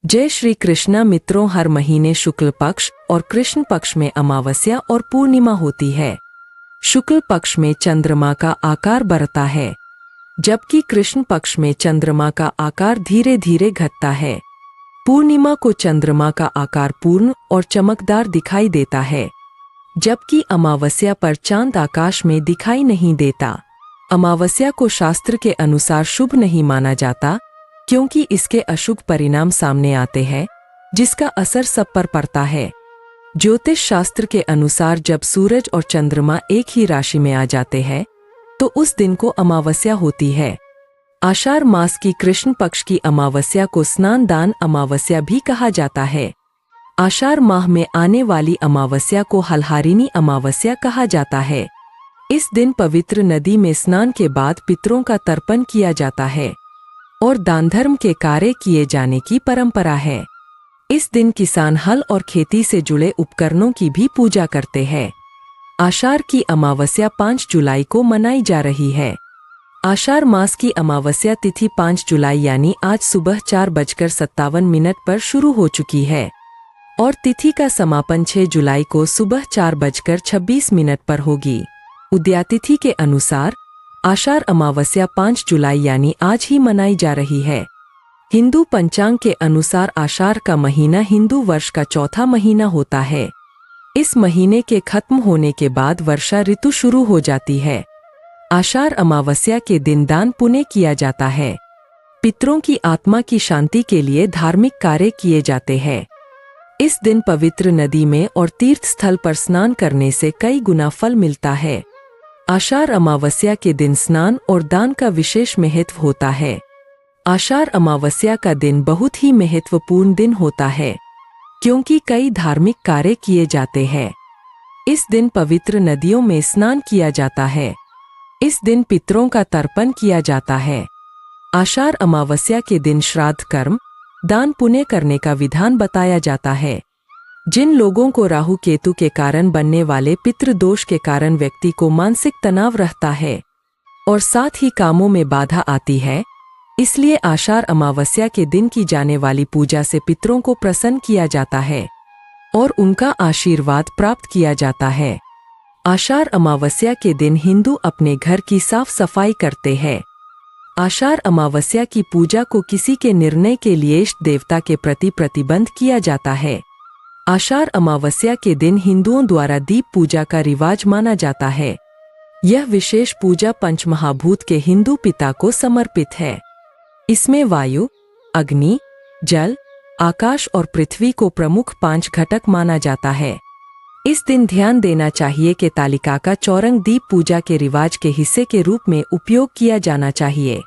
जय श्री कृष्णा मित्रों, हर महीने शुक्ल पक्ष और कृष्ण पक्ष में अमावस्या और पूर्णिमा होती है। शुक्ल पक्ष में चंद्रमा का आकार बढ़ता है, जबकि कृष्ण पक्ष में चंद्रमा का आकार धीरे धीरे घटता है। पूर्णिमा को चंद्रमा का आकार पूर्ण और चमकदार दिखाई देता है, जबकि अमावस्या पर चांद आकाश में दिखाई नहीं देता। अमावस्या को शास्त्र के अनुसार शुभ नहीं माना जाता, क्योंकि इसके अशुभ परिणाम सामने आते हैं, जिसका असर सब पर पड़ता है। ज्योतिष शास्त्र के अनुसार जब सूरज और चंद्रमा एक ही राशि में आ जाते हैं, तो उस दिन को अमावस्या होती है। आषाढ़ मास की कृष्ण पक्ष की अमावस्या को स्नान दान अमावस्या भी कहा जाता है। आषाढ़ माह में आने वाली अमावस्या को हलहारिणी अमावस्या कहा जाता है। इस दिन पवित्र नदी में स्नान के बाद पितरों का तर्पण किया जाता है और दान धर्म के कार्य किए जाने की परंपरा है। इस दिन किसान हल और खेती से जुड़े उपकरणों की भी पूजा करते हैं। आषाढ़ की अमावस्या 5 जुलाई को मनाई जा रही है। आषाढ़ मास की अमावस्या तिथि 5 जुलाई यानी आज सुबह 4:57 पर शुरू हो चुकी है और तिथि का समापन 6 जुलाई को सुबह 4:26 पर होगी। उदयातिथि के अनुसार आषाढ़ अमावस्या 5 जुलाई यानी आज ही मनाई जा रही है। हिंदू पंचांग के अनुसार आषाढ़ का महीना हिंदू वर्ष का चौथा महीना होता है। इस महीने के खत्म होने के बाद वर्षा ऋतु शुरू हो जाती है। आषाढ़ अमावस्या के दिन दान पुण्य किया जाता है। पितरों की आत्मा की शांति के लिए धार्मिक कार्य किए जाते हैं। इस दिन पवित्र नदी में और तीर्थ स्थल पर स्नान करने से कई गुना फल मिलता है। आषाढ़ अमावस्या के दिन स्नान और दान का विशेष महत्व होता है। आषाढ़ अमावस्या का दिन बहुत ही महत्वपूर्ण दिन होता है, क्योंकि कई धार्मिक कार्य किए जाते हैं। इस दिन पवित्र नदियों में स्नान किया जाता है। इस दिन पितरों का तर्पण किया जाता है। आषाढ़ अमावस्या के दिन श्राद्ध कर्म, दान पुण्य करने का विधान बताया जाता है। जिन लोगों को राहु केतु के कारण बनने वाले पितृ दोष के कारण व्यक्ति को मानसिक तनाव रहता है और साथ ही कामों में बाधा आती है, इसलिए आषाढ़ अमावस्या के दिन की जाने वाली पूजा से पितरों को प्रसन्न किया जाता है और उनका आशीर्वाद प्राप्त किया जाता है। आषाढ़ अमावस्या के दिन हिंदू अपने घर की साफ सफाई करते हैं। आषाढ़ अमावस्या की पूजा को किसी के निर्णय के लिए इष्ट देवता के प्रति प्रतिबंध किया जाता है। आषाढ़ अमावस्या के दिन हिंदुओं द्वारा दीप पूजा का रिवाज माना जाता है। यह विशेष पूजा पंचमहाभूत के हिंदू पिता को समर्पित है। इसमें वायु, अग्नि, जल, आकाश और पृथ्वी को प्रमुख 5 घटक माना जाता है। इस दिन ध्यान देना चाहिए कि तालिका का चौरंग दीप पूजा के रिवाज के हिस्से के रूप में उपयोग किया जाना चाहिए।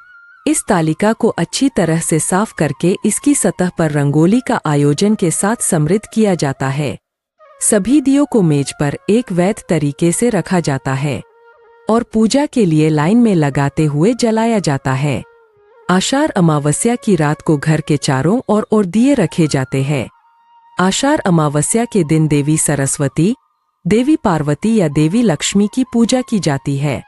इस तालिका को अच्छी तरह से साफ करके इसकी सतह पर रंगोली का आयोजन के साथ समृद्ध किया जाता है। सभी दियों को मेज पर एक वैध तरीके से रखा जाता है और पूजा के लिए लाइन में लगाते हुए जलाया जाता है। आषाढ़ अमावस्या की रात को घर के चारों ओर दिए रखे जाते हैं। आषाढ़ अमावस्या के दिन देवी सरस्वती, देवी पार्वती या देवी लक्ष्मी की पूजा की जाती है।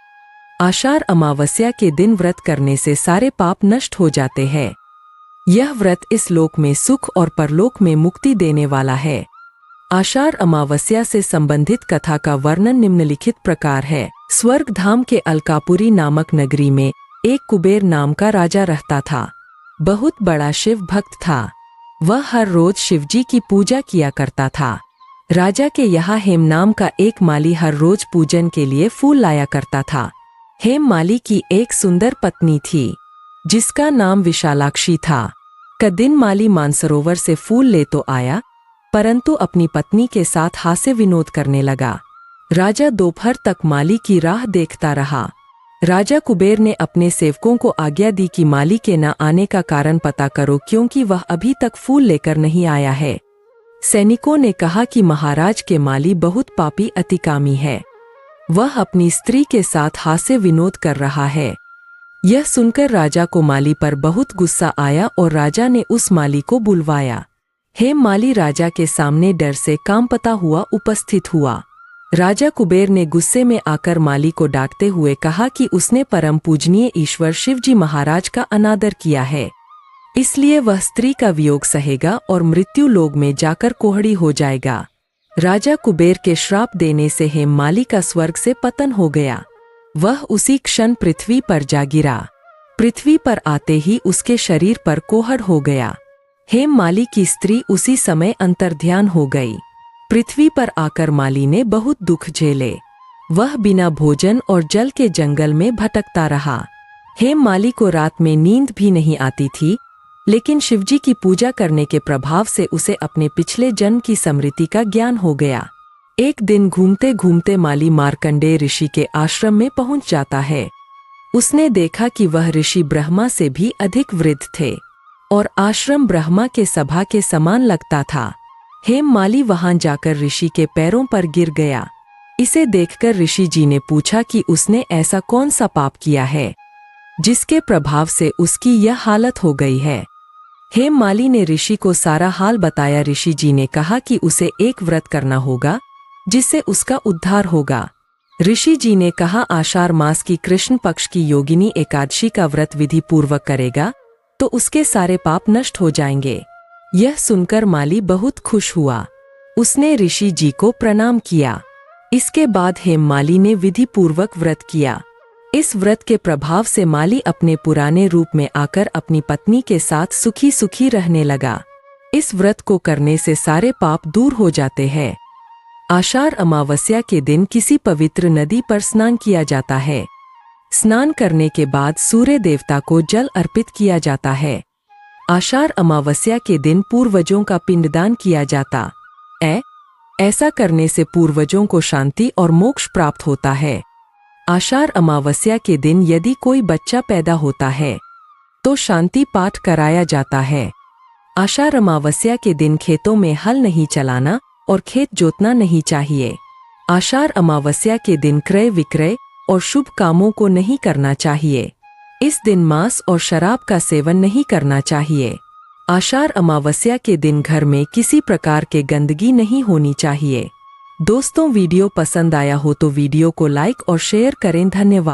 आषाढ़ अमावस्या के दिन व्रत करने से सारे पाप नष्ट हो जाते हैं। यह व्रत इस लोक में सुख और परलोक में मुक्ति देने वाला है। आषाढ़ अमावस्या से संबंधित कथा का वर्णन निम्नलिखित प्रकार है। स्वर्ग धाम के अलकापुरी नामक नगरी में एक कुबेर नाम का राजा रहता था। बहुत बड़ा शिव भक्त था। वह हर रोज शिवजी की पूजा किया करता था। राजा के यहाँ हेम नाम का एक माली हर रोज पूजन के लिए फूल लाया करता था। हेम माली की एक सुंदर पत्नी थी, जिसका नाम विशालाक्षी था। का दिन माली मानसरोवर से फूल ले तो आया, परंतु अपनी पत्नी के साथ हास्य विनोद करने लगा। राजा दोपहर तक माली की राह देखता रहा। राजा कुबेर ने अपने सेवकों को आज्ञा दी कि माली के न आने का कारण पता करो, क्योंकि वह अभी तक फूल लेकर नहीं आया है। सैनिकों ने कहा कि महाराज के माली बहुत पापी अतिकामी है। वह अपनी स्त्री के साथ हास्य विनोद कर रहा है। यह सुनकर राजा को माली पर बहुत गुस्सा आया और राजा ने उस माली को बुलवाया। हेम माली राजा के सामने डर से कांपता हुआ उपस्थित हुआ। राजा कुबेर ने गुस्से में आकर माली को डांटते हुए कहा कि उसने परम पूजनीय ईश्वर शिवजी महाराज का अनादर किया है। इसलिए वह स्त्री का वियोग सहेगा और मृत्यु लोक में जाकर कोहड़ी हो जाएगा। राजा कुबेर के श्राप देने से हेममाली का स्वर्ग से पतन हो गया। वह उसी क्षण पृथ्वी पर जा गिरा। पृथ्वी पर आते ही उसके शरीर पर कोहड़ हो गया। हेममाली की स्त्री उसी समय अंतर्ध्यान हो गई। पृथ्वी पर आकर माली ने बहुत दुख झेले। वह बिना भोजन और जल के जंगल में भटकता रहा। हेममाली को रात में नींद भी नहीं आती थी, लेकिन शिवजी की पूजा करने के प्रभाव से उसे अपने पिछले जन्म की स्मृति का ज्ञान हो गया। एक दिन घूमते घूमते माली मार्कंडेय ऋषि के आश्रम में पहुंच जाता है। उसने देखा कि वह ऋषि ब्रह्मा से भी अधिक वृद्ध थे और आश्रम ब्रह्मा के सभा के समान लगता था। हेममाली वहां जाकर ऋषि के पैरों पर गिर गया। इसे देखकर ऋषि जी ने पूछा कि उसने ऐसा कौन सा पाप किया है जिसके प्रभाव से उसकी यह हालत हो गई है। हेममाली ने ऋषि को सारा हाल बताया। ऋषि जी ने कहा कि उसे एक व्रत करना होगा जिससे उसका उद्धार होगा। ऋषि जी ने कहा, आषाढ़ मास की कृष्ण पक्ष की योगिनी एकादशी का व्रत विधि पूर्वक करेगा तो उसके सारे पाप नष्ट हो जाएंगे। यह सुनकर माली बहुत खुश हुआ। उसने ऋषि जी को प्रणाम किया। इसके बाद हेममाली ने विधि पूर्वक व्रत किया। इस व्रत के प्रभाव से माली अपने पुराने रूप में आकर अपनी पत्नी के साथ सुखी सुखी रहने लगा। इस व्रत को करने से सारे पाप दूर हो जाते हैं। आषाढ़ अमावस्या के दिन किसी पवित्र नदी पर स्नान किया जाता है। स्नान करने के बाद सूर्य देवता को जल अर्पित किया जाता है। आषाढ़ अमावस्या के दिन पूर्वजों का पिंडदान किया जाता है। ऐसा करने से पूर्वजों को शांति और मोक्ष प्राप्त होता है। आषाढ़ अमावस्या के दिन यदि कोई बच्चा पैदा होता है तो शांति पाठ कराया जाता है। आषाढ़ अमावस्या के दिन खेतों में हल नहीं चलाना और खेत जोतना नहीं चाहिए। आषाढ़ अमावस्या के दिन क्रय विक्रय और शुभ कामों को नहीं करना चाहिए। इस दिन मांस और शराब का सेवन नहीं करना चाहिए। आषाढ़ अमावस्या के दिन घर में किसी प्रकार के गंदगी नहीं होनी चाहिए। दोस्तों, वीडियो पसंद आया हो तो वीडियो को लाइक और शेयर करें। धन्यवाद।